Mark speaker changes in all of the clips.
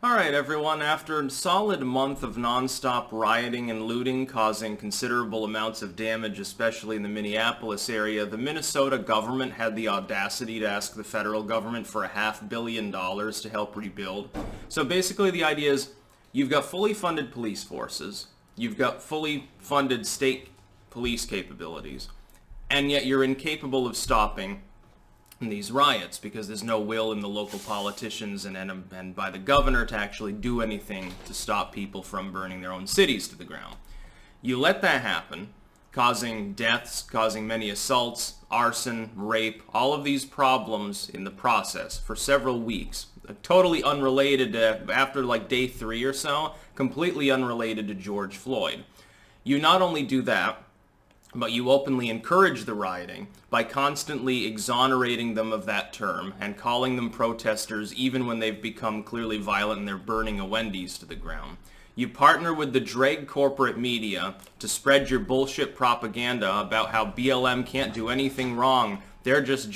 Speaker 1: Alright everyone, after a solid month of non-stop rioting and looting causing considerable amounts of damage, especially in the Minneapolis area, the Minnesota government had the audacity to ask the federal government for $500 million to help rebuild. So basically the idea is, you've got fully funded police forces, you've got fully funded state police capabilities, and yet you're incapable of stopping these riots because there's no will in the local politicians and by the governor to actually do anything to stop people from burning their own cities to the ground. You let that happen, causing deaths, causing many assaults, arson, rape, all of these problems in the process for several weeks. Totally unrelated to, after like day 3 or so, completely unrelated to George Floyd. You not only do that, but you openly encourage the rioting by constantly exonerating them of that term and calling them protesters even when they've become clearly violent and they're burning a Wendy's to the ground. You partner with the drag corporate media to spread your bullshit propaganda about how BLM can't do anything wrong. They're just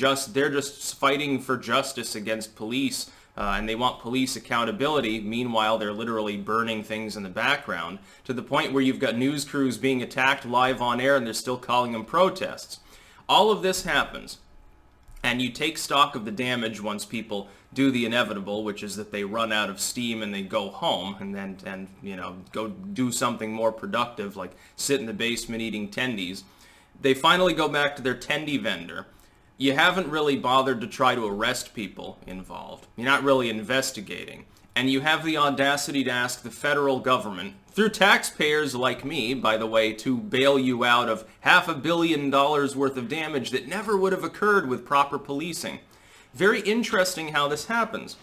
Speaker 1: fighting for justice against police. And they want police accountability. Meanwhile, they're literally burning things in the background to the point where you've got news crews being attacked live on air and they're still calling them protests. All of this happens, and you take stock of the damage once people do the inevitable, which is that they run out of steam and they go home and go do something more productive, like sit in the basement eating tendies. They finally go back to their tendy vendor. You haven't really bothered to try to arrest people involved. You're not really investigating. And you have the audacity to ask the federal government, through taxpayers like me, by the way, to bail you out of $500 million worth of damage that never would have occurred with proper policing. Very interesting how this happens.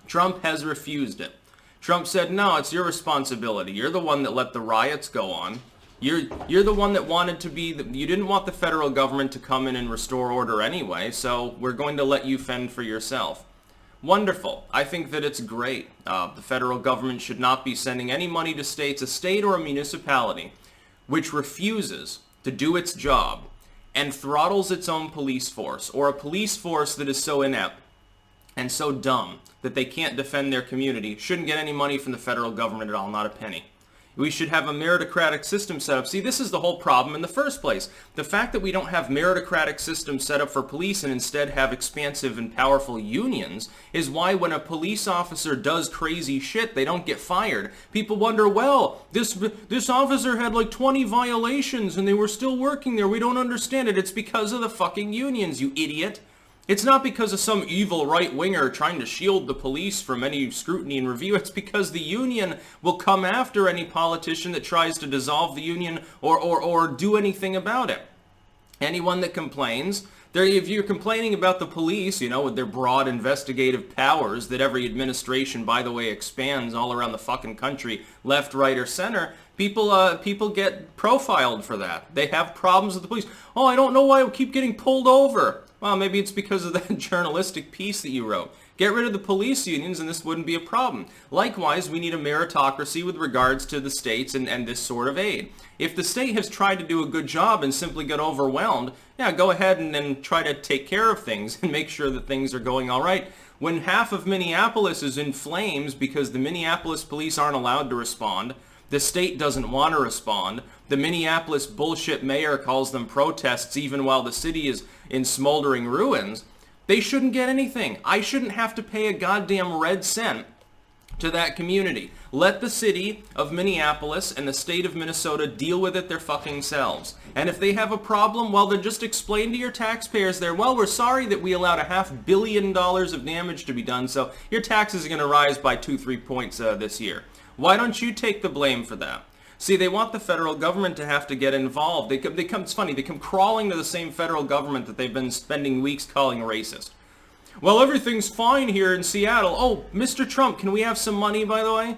Speaker 1: Trump has refused it. Trump said, no, it's your responsibility. You're the one that let the riots go on. You're the one that wanted to be, you didn't want the federal government to come in and restore order anyway, so we're going to let you fend for yourself. Wonderful. I think that it's great. The federal government should not be sending any money to states, a state or a municipality, which refuses to do its job and throttles its own police force, or a police force that is so inept and so dumb that they can't defend their community, shouldn't get any money from the federal government at all, not a penny. We should have a meritocratic system set up. See, this is the whole problem in the first place. The fact that we don't have meritocratic systems set up for police and instead have expansive and powerful unions is why when a police officer does crazy shit, they don't get fired. People wonder, well, this officer had like 20 violations and they were still working there. We don't understand it. It's because of the fucking unions, you idiot. It's not because of some evil right-winger trying to shield the police from any scrutiny and review. It's because the union will come after any politician that tries to dissolve the union or do anything about it. Anyone that complains, if you're complaining about the police, with their broad investigative powers that every administration, by the way, expands all around the fucking country, left, right, or center, people get profiled for that. They have problems with the police. Oh, I don't know why I keep getting pulled over. Well, maybe it's because of that journalistic piece that you wrote. Get rid of the police unions and this wouldn't be a problem. Likewise, we need a meritocracy with regards to the states and this sort of aid. If the state has tried to do a good job and simply got overwhelmed, yeah, go ahead and then try to take care of things and make sure that things are going all right. When half of Minneapolis is in flames because the Minneapolis police aren't allowed to respond, the state doesn't want to respond, the Minneapolis bullshit mayor calls them protests even while the city is in smoldering ruins, they shouldn't get anything. I shouldn't have to pay a goddamn red cent to that community. Let the city of Minneapolis and the state of Minnesota deal with it their fucking selves. And if they have a problem, well, then just explain to your taxpayers there, well, we're sorry that we allowed $500 million of damage to be done, so your taxes are going to rise by 2-3 points this year. Why don't you take the blame for that? See, they want the federal government to have to get involved. It's funny, they come crawling to the same federal government that they've been spending weeks calling racist. Well, everything's fine here in Seattle. Oh, Mr. Trump, can we have some money, by the way?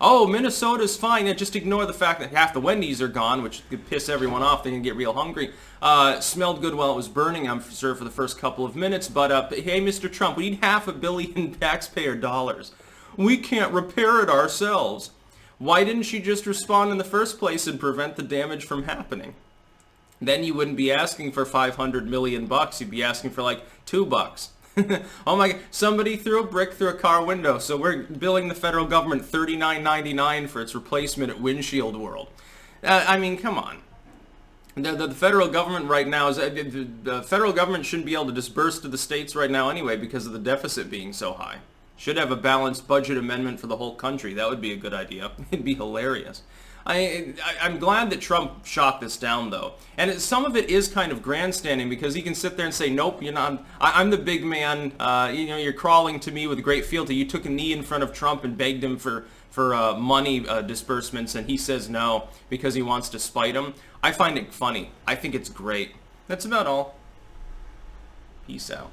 Speaker 1: Oh, Minnesota's fine. Yeah, just ignore the fact that half the Wendy's are gone, which could piss everyone off. They can get real hungry. Smelled good while it was burning, I'm sure, for the first couple of minutes. But hey, Mr. Trump, we need $500 million taxpayer dollars. We can't repair it ourselves. Why didn't you just respond in the first place and prevent the damage from happening? Then you wouldn't be asking for $500 million. You'd be asking for like $2. Oh my, somebody threw a brick through a car window, so we're billing the federal government $39.99 for its replacement at Windshield World. I mean, come on. The federal government right now is the federal government shouldn't be able to disperse to the states right now anyway because of the deficit being so high. Should have a balanced budget amendment for the whole country. That would be a good idea. It'd be hilarious. I'm glad that Trump shot this down, though. And some of it is kind of grandstanding because he can sit there and say, nope, you're not, I'm the big man. You're crawling to me with great fealty. You took a knee in front of Trump and begged him for money disbursements, and he says no because he wants to spite him. I find it funny. I think it's great. That's about all. Peace out.